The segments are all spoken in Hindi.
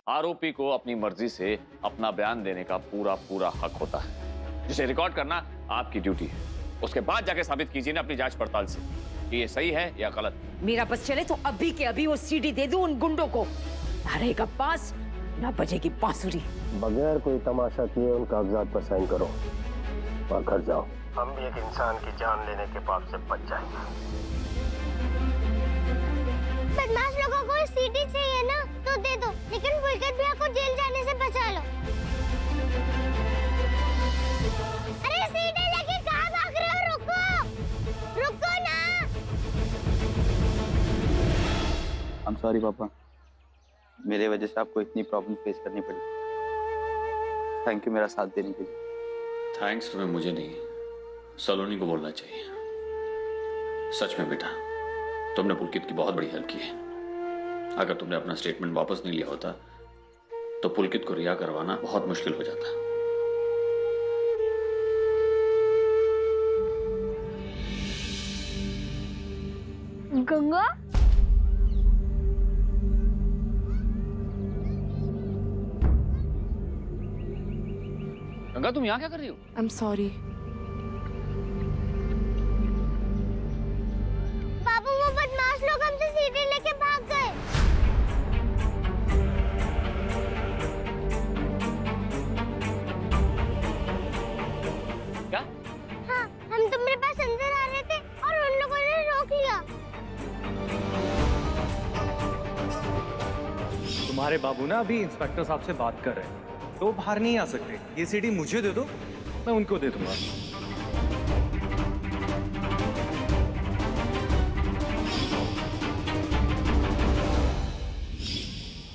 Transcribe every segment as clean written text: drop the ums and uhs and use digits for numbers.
आरोपी को अपनी मर्जी से अपना बयान देने का पूरा पूरा हक होता है, जिसे रिकॉर्ड करना आपकी ड्यूटी है। उसके बाद जाके साबित कीजिए ना अपनी जांच पड़ताल से कि ये सही है या गलत। मेरा बस चले तो अभी के अभी वो सीडी दे दूं उन गुंडों को। ना रहेगा पास, ना बजेगी बांसुरी। बगैर कोई तमाशा किए उन कागजात पर साइन करो और घर जाओ। हम भी एक इंसान की जान लेने के पाप से बच जाएंगे। बदमाश लोगों को सीडी चाहिए ना तो दे दो, लेकिन पुलकित भैया को जेल जाने से बचा लो। अरे सीडी लेके कहाँ भाग रहे हो? रुको, रुको ना। I'm sorry पापा, मेरे वजह से आपको इतनी प्रॉब्लम फेस करनी पड़ी। थैंक यू मेरा साथ देने के लिए। थैंक्स तुम्हें मुझे नहीं, सलोनी को बोलना चाहिए। सच में बेटा, तुमने पुलकित की बहुत बड़ी हेल्प की है। अगर तुमने अपना स्टेटमेंट वापस नहीं लिया होता तो पुलकित को रिहा करवाना बहुत मुश्किल हो जाता। गंगा, गंगा तुम यहाँ क्या कर रही हो? I'm sorry. बाबू वो बदमाश लोग हमसे सीडी लेके भाग गए। क्या? हाँ, हम तुम्हारे पास अंदर आ रहे थे और उन लोगों ने रोक लिया। तुम्हारे बाबू ना अभी इंस्पेक्टर साहब से बात कर रहे हैं, तो बाहर नहीं आ सकते। ये सीडी मुझे दे दो, मैं उनको दे दूंगा।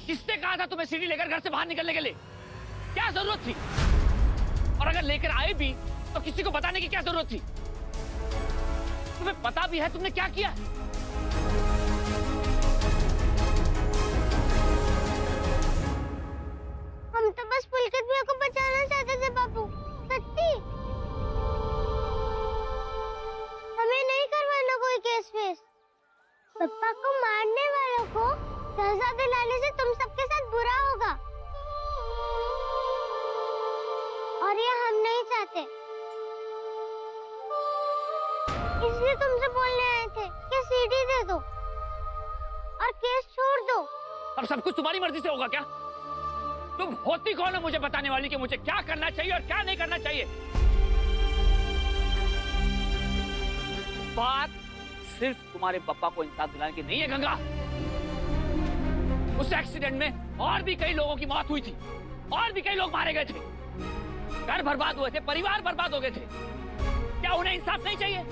किसने कहा था तुम्हें सीडी लेकर घर से बाहर निकलने के लिए? क्या जरूरत थी? और अगर लेकर आए भी तो किसी को बताने की क्या जरूरत थी? तुम्हें पता भी है तुमने क्या किया? हम तो बस पुलकित भैया को बचाना चाहते थे बाबू। सच्ची, हमें नहीं करवाना कोई केस फेस। पप्पा को मारने वालों को सजा दिलाने से तुम सबके साथ बुरा होगा, और ये हम नहीं चाहते। इसलिए तुमसे बोलने आए थे कि सीडी दे दो और केस छोड़ दो। अब सब कुछ तुम्हारी मर्जी से होगा क्या? तुम होती कौन हो मुझे बताने वाली कि मुझे क्या करना चाहिए और क्या नहीं करना चाहिए? बात सिर्फ तुम्हारे पापा को इंसाफ दिलाने की नहीं है गंगा। उस एक्सीडेंट में और भी कई लोगों की मौत हुई थी, और भी कई लोग मारे गए थे, घर बर्बाद हुए थे, परिवार बर्बाद हो गए थे। क्या उन्हें इंसाफ नहीं चाहिए?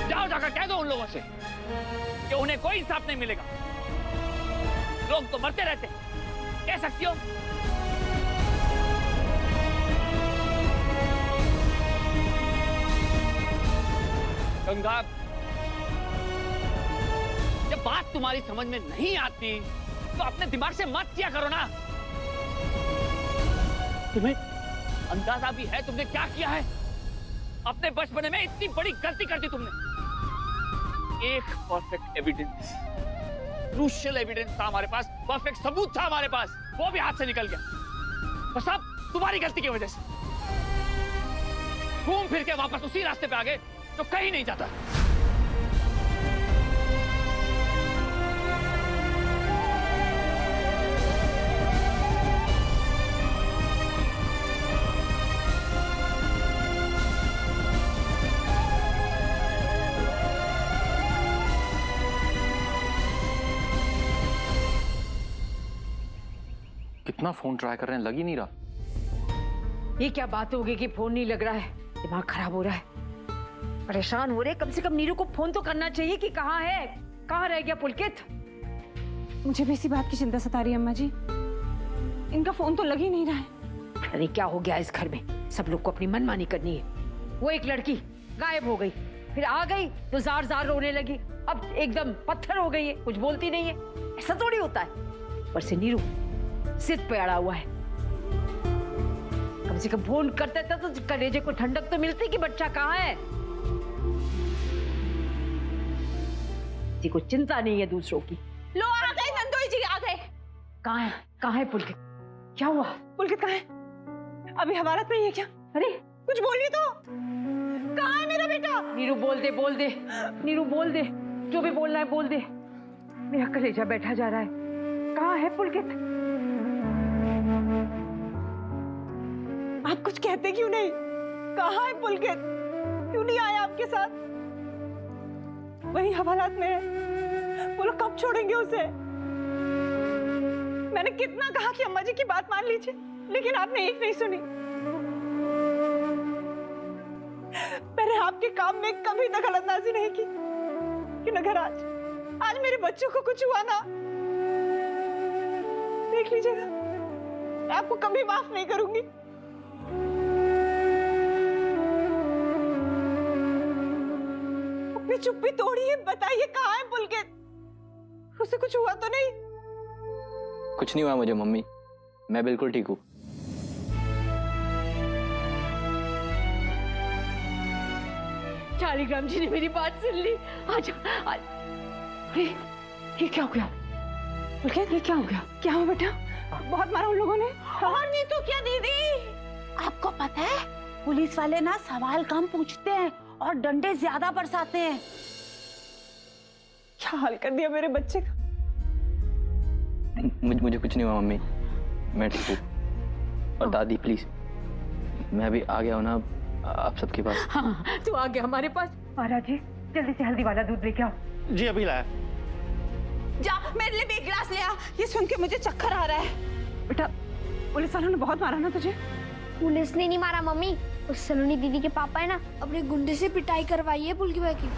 जाओ जाकर कह दो उन लोगों से कि उन्हें कोई इंसाफ नहीं मिलेगा। लोग तो मरते रहते हैं, कह सकती हो? गंगा, जब बात तुम्हारी समझ में नहीं आती तो अपने दिमाग से मत किया करो ना। तुम्हें अंदाजा भी है तुमने क्या किया है? अपने बचपन में इतनी बड़ी गलती कर दी तुमने। एक परफेक्ट एविडेंस, क्रूशियल एविडेंस था हमारे पास, परफेक्ट सबूत था हमारे पास, वो भी हाथ से निकल गया। और सब तुम्हारी गलती की वजह से। घूम फिर के वापस उसी रास्ते पे आ गए तो कहीं नहीं जाता। कितना फोन ट्राई कर रहे हैं, लग ही नहीं रहा। ये क्या बात होगी कि फोन नहीं लग रहा है? दिमाग खराब हो रहा है, परेशान हो रहे। कम से कम नीरू को फोन तो करना चाहिए कि कहाँ है, कहाँ रह गया पुलकित। मुझे भी इसी बात की चिंता सता रही है अम्मा जी, इनका फोन तो लग ही नहीं रहा है। अरे क्या हो गया इस घर में? सब लोग को अपनी मनमानी करनी है। वो एक लड़की गायब हो गई, फिर आ गई तो जार जार रोने लगी, अब एकदम पत्थर हो गई है, कुछ बोलती नहीं है। ऐसा थोड़ी होता है। पर से नीरू सिर पे अड़ा हुआ है। कम से कम फोन करते थे तो कलेजे को ठंडक तो मिलती कि बच्चा कहाँ है। किसी को चिंता नहीं है दूसरों की। लो आ गए नंदोई जी, आ गए। कहाँ है पुलकित? क्या हुआ? पुलकित कहाँ है? अभी हवालात में ही है क्या? अरे कुछ बोलिए तो। कहाँ है मेरा बेटा? नीरू बोल दे, बोल दे नीरू, बोल दे, जो भी बोलना है बोल दे। मेरा कलेजा बैठा जा रहा है। कहाँ है पुलकित? आप कुछ कहते क्यों नहीं? कहाँ है पुलकित? क्यों नहीं आया आपके साथ? वही हवालात में है। वो लोग कब छोड़ेंगे उसे? मैंने कितना कहा कि अम्मा जी की बात मान लीजिए, लेकिन आपने एक नहीं सुनी। मैंने आपके काम में कभी दखलंदाजी नहीं की, लेकिन अगर आज मेरे बच्चों को कुछ हुआ ना, देख लीजिएगा, मैं आपको कभी माफ नहीं करूंगी। अपनी चुप्पी तोड़िए, बताइए कहाँ है पुलकित? उसे कुछ हुआ तो नहीं? कुछ नहीं हुआ मुझे मम्मी, मैं बिल्कुल ठीक हूँ। शालिग्राम जी ने मेरी बात सुन ली। आज अरे ये क्या हो गया? पुलकित ये क्या हो गया? क्या हुआ बेटा? बहुत मारा उन लोगों ने। और नहीं तो क्या दीदी? आपको पता है पुलिस वाले ना सवाल कम पूछते हैं और डंडे ज्यादा बरसाते हैं। क्या हाल कर दिया मेरे बच्चे का। मुझे कुछ नहीं हुआ मम्मी, मैं ठीक हूँ। और दादी प्लीज, मैं अभी आ गया हूँ ना आप सबके पास। हाँ तू आ गया हमारे पास। महाराज जी जल्दी से हल्दी वाला दूध लेके आओ। जी अभी लाया। जा मेरे लिए भी एक गिलास ले आ, ये सुन के मुझे चक्कर आ रहा है। बेटा पुलिस वालों ने बहुत मारा ना तुझे? पुलिस ने नहीं मारा मम्मी, उस सलोनी दीदी के पापा है ना, अपने गुंडे से पिटाई करवाई है पुलकी भाई की।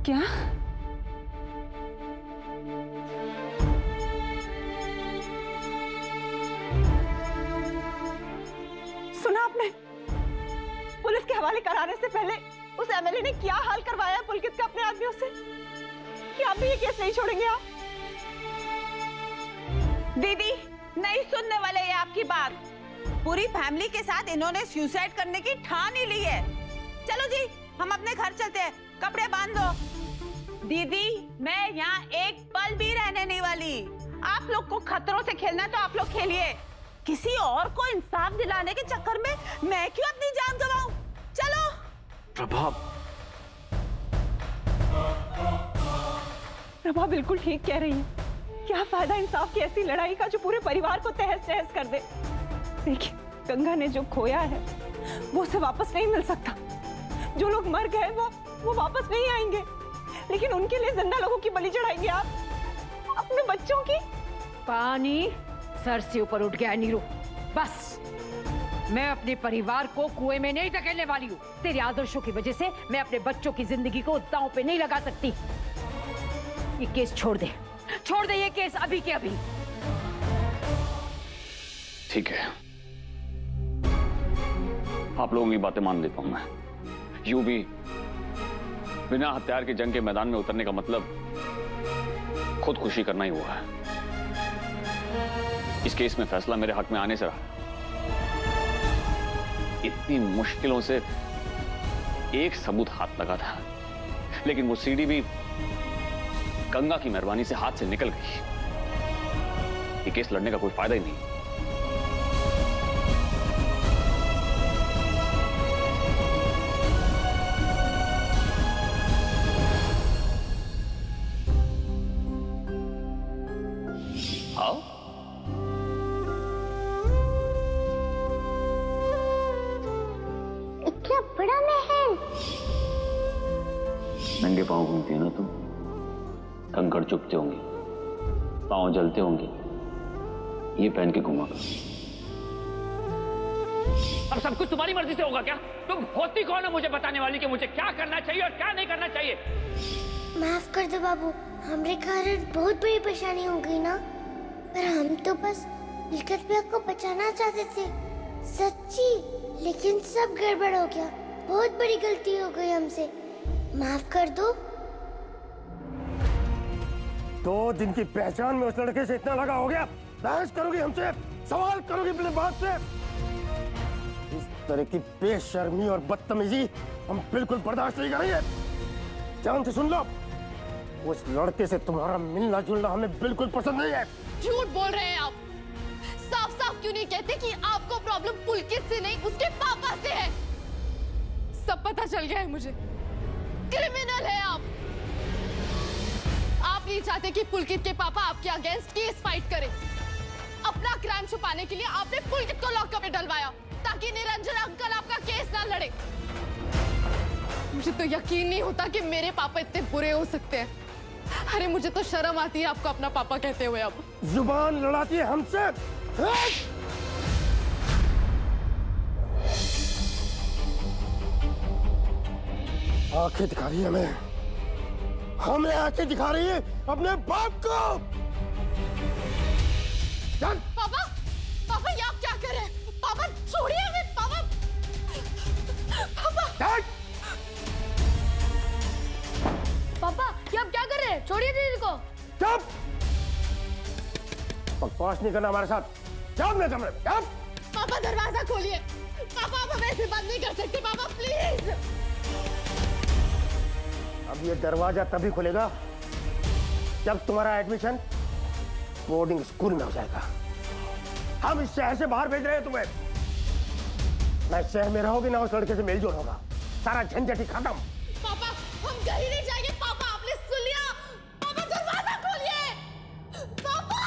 क्या? सुना आपने? पुलिस के हवाले कराने से पहले उस एमएलए ने क्या हाल करवाया पुलकित का अपने आदमियों से कि आप भी ये केस नहीं छोड़ेंगे? आप दीदी नहीं सुनने वाले ये आपकी बात। पूरी फैमिली के साथ इन्होंने सुसाइड करने की ठान ही ली है। चलो जी हम अपने घर चलते हैं, कपड़े बांध दो। दीदी मैं यहाँ एक पल भी रहने नहीं वाली। आप लोग को खतरों से खेलना तो आप लोग खेलिए, किसी और को इंसाफ दिलाने के चक्कर में मैं क्यों अपनी जान गंवाऊं? चलो। प्रभा बिल्कुल ठीक कह रही है। क्या फायदा इंसाफ की ऐसी लड़ाई का जो पूरे परिवार को तहस नहस कर दे। देखिए गंगा ने जो खोया है वो उसे वापस नहीं मिल सकता। जो लोग मर गए वो वापस नहीं आएंगे, लेकिन उनके लिए जिंदा लोगों की बलि चढ़ाएंगे आप, अपने बच्चों की। पानी सर से ऊपर उठ गया नीरू। बस मैं अपने परिवार को कुएं में नहीं धकेलने वाली हूँ। तेरे आदर्शों की वजह से मैं अपने बच्चों की जिंदगी को दांव पे नहीं लगा सकती। ये केस छोड़ दे, छोड़ दे ये केस अभी के अभी। ठीक है, आप लोगों की बातें मान लेता हूं मैं। यूं भी बिना हथियार के जंग के मैदान में उतरने का मतलब खुदकुशी करना ही हुआ है। इस केस में फैसला मेरे हक में आने से रहा। इतनी मुश्किलों से एक सबूत हाथ लगा था, लेकिन वो सीढ़ी भी गंगा की मेहरबानी से हाथ से निकल गई। ये केस लड़ने का कोई फायदा ही नहीं। आओ। इतना बड़ा महल। नंगे पांव घूमती है ना तुम, कंकड़ चुभते होंगे, पांव जलते होंगे, ये पहन के घुमा कर। अब सब कुछ तुम्हारी मर्जी से होगा क्या? तुम होती कौन हो मुझे बताने वाली कि मुझे क्या करना चाहिए और क्या नहीं करना चाहिए? माफ कर दो बाबू, हमारे कारण बहुत बड़ी परेशानी हो गई ना, पर हम तो बस लिखत भैया को बचाना चाहते थे, सच्ची। लेकिन सब गड़बड़ हो गया, बहुत बड़ी गलती हो गई हमसे, माफ कर दो। 2 दिन की पहचान में उस लड़के से इतना लगा हो गया। बहस करोगी हमसे, सवाल करोगी अपने बाप से? तरह की बेशर्मी और बदतमीजी हम बिल्कुल बर्दाश्त नहीं करेंगे। ध्यान से सुन लो, उस लड़के से तुम्हारा मिलना जुलना हमें बिल्कुल पसंद नहीं है। झूठ बोल रहे हैं आप। साफ साफ क्यों नहीं कहते कि आपको प्रॉब्लम पुलकित से नहीं उसके पापा से है? सब पता चल गया है मुझे। क्रिमिनल है आप। आप नहीं चाहते कि पुलकित के पापा आपके अगेंस्ट केस फाइट करें। अपना क्राइम छुपाने के लिए आपने पुलकित को लॉकअप में डलवाया ताकि निरंजन अंकल आपका केस ना लड़े। मुझे तो यकीन नहीं होता कि मेरे पापा इतने बुरे हो सकते हैं। अरे मुझे तो शर्म आती है आपको अपना पापा कहते हुए। अब जुबान लड़ाती है हमसे। आंखें दिखा रही है हमें आंखें दिखा रही है अपने बाप को। पापा, पापा ये आप क्या कर रहे हैं? पापा छोड़िए हमें। पापा, पापा, पापा ये आप क्या कर रहे हैं? छोड़िए दीदी को। चुप, बकवास नहीं करना हमारे साथ। जाओ मेरे कमरे में, जाओ। पापा दरवाजा खोलिए। पापा आप हमें ऐसे बंद नहीं कर सकते। पापा प्लीज। अब ये दरवाजा तभी खुलेगा जब तुम्हारा एडमिशन बोर्डिंग स्कूल में हो जाएगा। हम इस शहर से बाहर भेज रहे हैं तुम्हें। ना इस शहर में रहोगे ना उस लड़के से मेल जोल होगा। सारा झंझट ही खत्म। पापा हम घर ही नहीं जाएंगे। पापा आपने सुन लिया। पापा दरवाजा खोलिए। पापा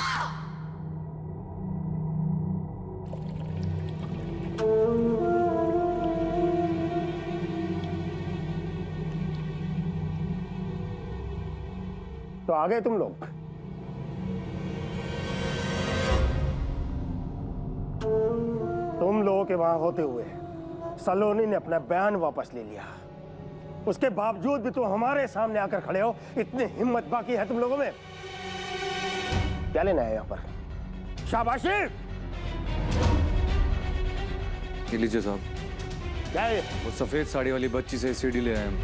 तो आ गए तुम लोग। तुम लोगों के वहां होते हुए सलोनी ने अपना बयान वापस ले लिया। उसके बावजूद भी तुम हमारे सामने आकर खड़े हो। इतनी हिम्मत बाकी है तुम लोगों में। क्या लेना है यहां पर? शाबाशी। ये लीजिए साहब। क्या है? वो सफेद साड़ी वाली बच्ची से सीडी ले आए हम।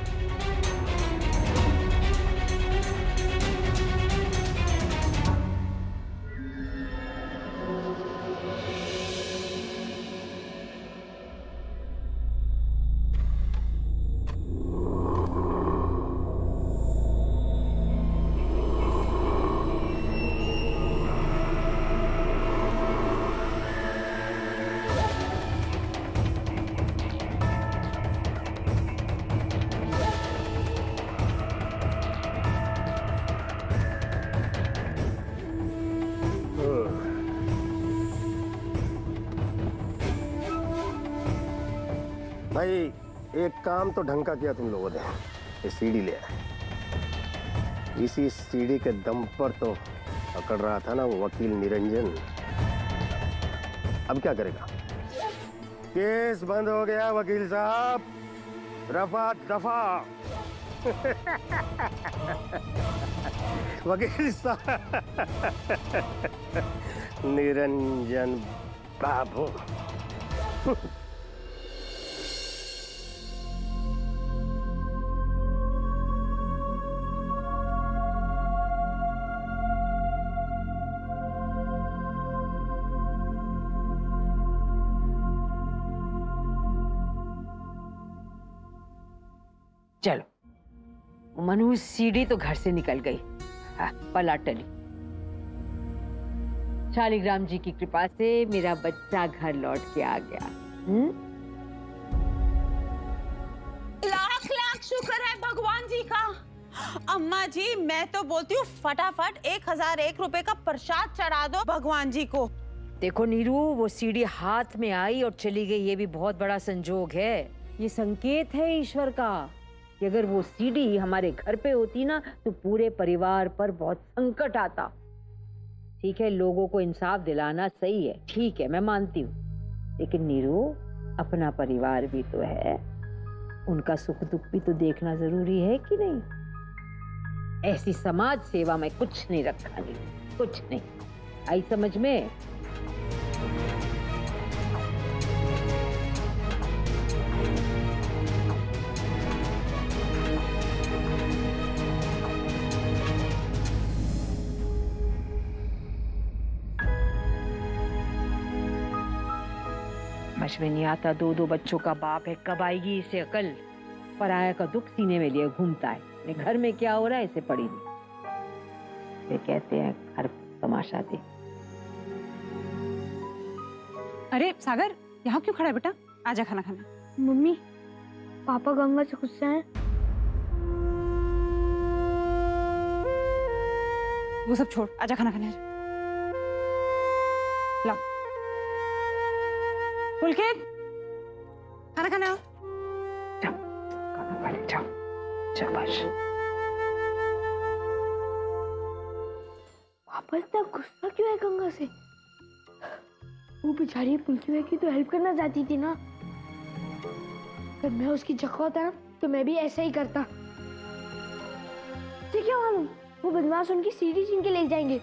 भाई एक काम तो ढंग का किया तुम लोगों ने। ये सीडी ले आए। इसी सीडी के दम पर तो पकड़ रहा था ना वो वकील निरंजन। अब क्या करेगा? केस बंद हो गया वकील साहब। रफा दफा। वकील साहब। निरंजन बाबू। चलो, मनु सीढ़ी तो घर से निकल गई। हाँ, पला टली। शालिग्राम जी की कृपा से मेरा बच्चा घर लौट के आ गया। लाख लाख शुक्र है भगवान जी का। अम्मा जी मैं तो बोलती हूँ फटाफट 1001 रुपए का प्रसाद चढ़ा दो भगवान जी को। देखो नीरू, वो सीढ़ी हाथ में आई और चली गई, ये भी बहुत बड़ा संजोग है। ये संकेत है ईश्वर का कि अगर वो सीढ़ी हमारे घर पे होती ना तो पूरे परिवार पर बहुत संकट आता। ठीक है, लोगों को इंसाफ दिलाना सही है, ठीक है, मैं मानती हूँ, लेकिन नीरू अपना परिवार भी तो है, उनका सुख दुख भी तो देखना जरूरी है कि नहीं? ऐसी समाज सेवा में कुछ नहीं रखा, नीरू, कुछ नहीं। आई समझ में? समझ में नहीं आता, दो दो बच्चों का बाप है, कब आएगी इसे अकल। पराया का दुख सीने में लिए घूमता है, अपने घर में क्या हो रहा है इसे पड़ी नहीं। वे कहते हैं हर तमाशा देख। अरे सागर, यहाँ क्यों खड़ा है बेटा? आजा खाना खाना। मम्मी, पापा गंगा से गुस्सा है। वो सब छोड़, आजा खाना खाने। ला पुलकित, खाना खाना। खाना पड़े, जाओ शाबाश। पापा इतना गुस्सा क्यों है गंगा से? वो बेचारी पुलकी की तो हेल्प करना चाहती थी ना। अगर मैं उसकी जगह होता ना तो मैं भी ऐसा ही करता। मुझे क्या मालूम, वो बदमाश उनकी सीढ़ी छीन के ले जाएंगे।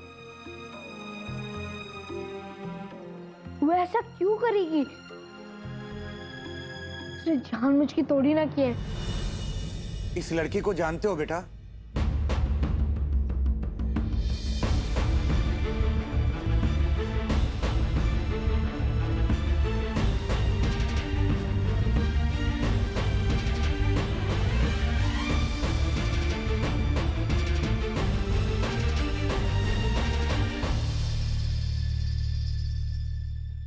वो ऐसा क्यों करेगी? उसने जानबूझ के तोड़ी ना किए। इस लड़की को जानते हो बेटा?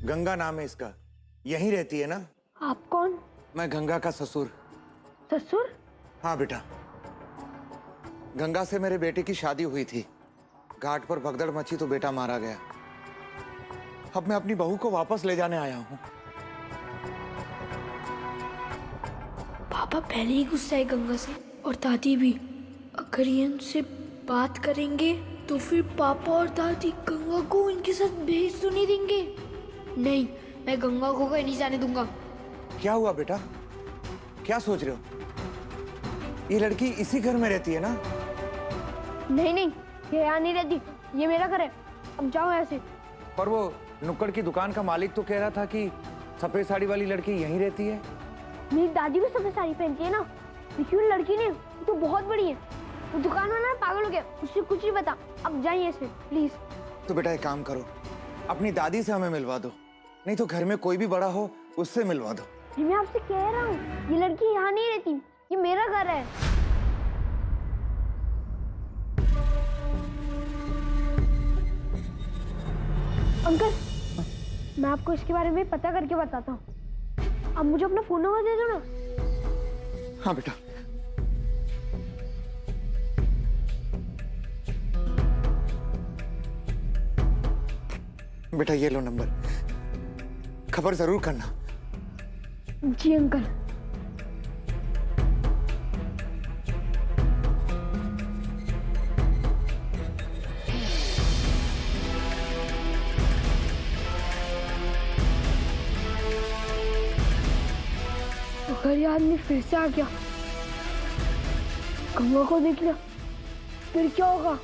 गंगा नाम है इसका, यहीं रहती है ना? आप कौन? मैं गंगा का ससुर। ससुर? हाँ बेटा, गंगा से मेरे बेटे की शादी हुई थी। घाट पर भगदड़ मची तो बेटा मारा गया। अब मैं अपनी बहू को वापस ले जाने आया हूँ। पापा पहले ही गुस्सा है गंगा से और दादी भी। अगर ये उनसे बात करेंगे तो फिर पापा और दादी गंगा को इनके साथ भेज तो नहीं देंगे। नहीं, मैं गंगा को कहीं नहीं जाने दूंगा। क्या हुआ बेटा, क्या सोच रहे हो? ये लड़की इसी घर में रहती है ना? नहीं नहीं, ये यहाँ नहीं रहती, ये मेरा घर है। अब जाओ ऐसे। पर वो नुक्कड़ की दुकान का मालिक तो कह रहा था कि सफेद साड़ी वाली लड़की यहीं रहती है। मेरी दादी भी सफेद साड़ी पहनती है ना। लेकिन वो लड़की नहीं, वो तो बहुत बड़ी है। वो दुकान वाला पागल हो गया, उससे कुछ नहीं पता। अब जाइए ऐसे प्लीज। तो बेटा एक काम करो, अपनी दादी से हमें मिलवा दो, नहीं तो घर में कोई भी बड़ा हो उससे मिलवा दो। मैं आपसे कह रहा हूँ, ये लड़की यहाँ नहीं रहती, ये मेरा घर है। अंकल, मैं आपको इसके बारे में पता करके बताता हूँ। अब मुझे अपना फोन नंबर दे दो ना। हाँ बेटा। बेटा ये लो नंबर, खबर जरूर करना। जी अंकल। अगर ये आदमी फिर से आ गया, गंगा को देख लिया, फिर क्या होगा?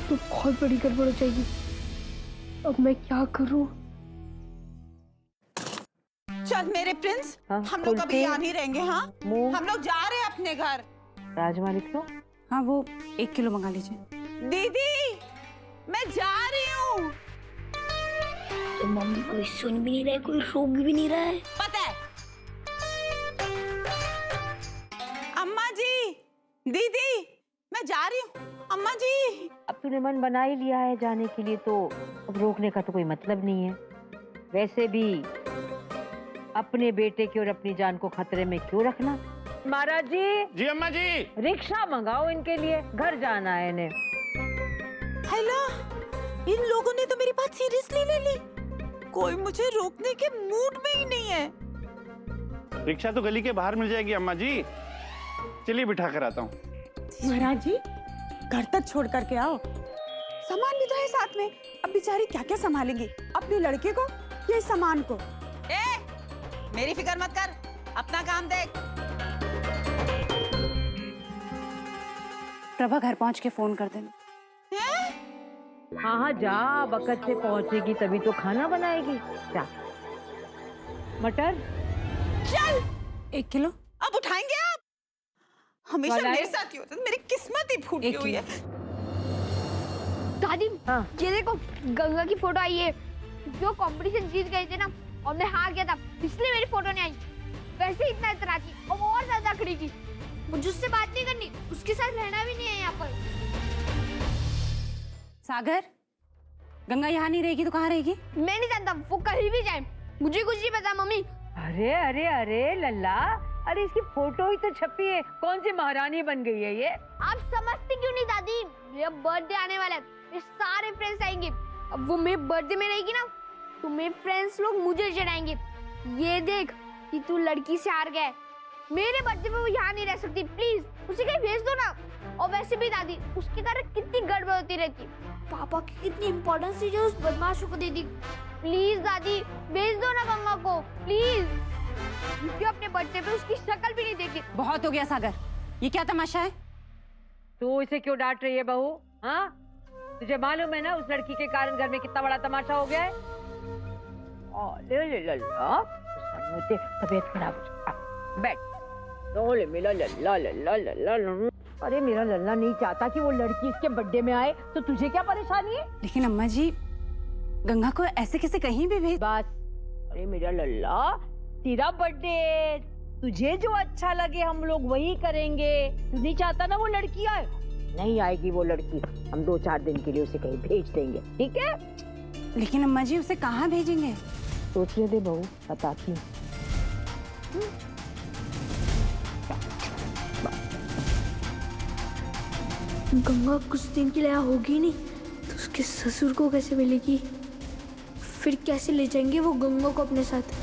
तो बहुत बड़ी गड़बड़ हो जाएगी। अब मैं क्या करूं? चल मेरे प्रिंस, हाँ, हम लोग अभी यहाँ नहीं रहेंगे। हाँ, मुंह। हम लोग जा रहे हैं अपने घर। राजमा लिख लो। हाँ, वो 1 किलो मंगा लीजिए। दीदी, मैं जा रही हूँ। तो मम्मी कोई सुन भी नहीं रहा है, कोई रोक भी नहीं रहा है। पता है अम्मा जी, दीदी, मैं जा रही हूँ। अम्मा जी, अब तूने मन बना ही लिया है जाने के लिए, तो अब रोकने का तो कोई मतलब नहीं है। वैसे भी अपने बेटे की और अपनी जान को खतरे में क्यों रखना। महाराज जी। जी अम्मा जी। रिक्शा मंगाओ इनके लिए, घर जाना है इन्हें। हेलो, इन लोगों ने तो मेरी बात सीरियसली ले ली। कोई मुझे रोकने के मूड में ही नहीं है। रिक्शा तो गली के बाहर मिल जाएगी अम्मा जी, चलिए बिठा कर आता हूँ। महाराज जी, घर तक छोड़ करके आओ, सामान भी तो है साथ में। अब बेचारी क्या क्या संभालेगी, अपने लड़के को या इस सामान को? मेरी फिक्र मत कर, अपना काम देख। प्रभा घर पहुंच के फोन कर देना। हाँ हाँ जा, वक्त से पहुंचेगी तभी तो खाना बनाएगी। जा। मटर चल 1 किलो। अब उठाएंगे आप? हमेशा वाला मेरे है? साथ ही होता है, मेरी किस्मत ही फूटी हुई है। दादी, हाँ। ये देखो गंगा की फोटो आई है। जो कंपटीशन जीत गए थे ना, और मैं हार गया था, इसलिए मेरी फोटो नहीं आई। वैसे ही इतना इतराती और और ज्यादा खड़ी की। मुझे उससे बात नहीं करनी, उसके साथ रहना भी नहीं है यहाँ पर। सागर, गंगा यहाँ नहीं रहेगी तो कहाँ रहेगी? मैं नहीं जानता, वो कहीं भी जाए, मुझे कुछ नहीं पता मम्मी। अरे अरे अरे लल्ला, अरे इसकी फोटो ही तो छपी है, कौन सी महारानी बन गई है ये? आप समझती क्यों नहीं दादी? मेरा बर्थडे आने वाला है, मेरे सारे फ्रेंड्स आएंगे। अब वो मेरे बर्थडे में रहेगी ना, तो मेरे फ्रेंड्स लोग मुझे चिढ़ाएंगे, ये देख कि तू लड़की से हार गया है। मेरे बर्थडे में वो यहाँ नहीं रह सकती, प्लीज उसे कहीं भेज दो ना। और वैसे भी दादी, उसके कारण कितनी गड़बड़ होती रहती। पापा की कितनी इम्पोर्टेंस थी जो उस बदमाशों को दे दी। प्लीज दादी भेज दो ना गंगा को, प्लीज। मुझे अपने बर्थडे पे उसकी शक्ल भी नहीं देखी। बहुत हो गया सागर, ये क्या तमाशा है? तू इसे क्यों डांट रही है बहू? हाँ, तुझे मालूम है ना उस लड़की के कारण घर में कितना बड़ा तमाशा हो गया है? अरे लल्ला, तबीयत खराब हो गई। बैठ। ओले मेरा लल्ला लल्ला लल्ला लल्ला। अरे मेरा लल्ला नहीं चाहता कि वो लड़की इसके बर्थडे में आए, तो तुझे क्या परेशानी है? लेकिन अम्मा जी, गंगा को ऐसे कैसे कहीं भी भेज? बस। अरे मेरा लल्ला, तेरा बर्थडे, तुझे जो अच्छा लगे हम लोग वही करेंगे। तू नहीं चाहता ना वो लड़की आए? नहीं आएगी वो लड़की, हम 2-4 दिन के लिए उसे कहीं भेज देंगे, ठीक है? लेकिन अम्मा जी, उसे कहाँ भेजेंगे? सोचने दे बहू, बताती हूँ। गंगा कुछ दिन के लिए होगी नहीं तो उसके ससुर को कैसे मिलेगी? फिर कैसे ले जाएंगे वो गंगा को अपने साथ?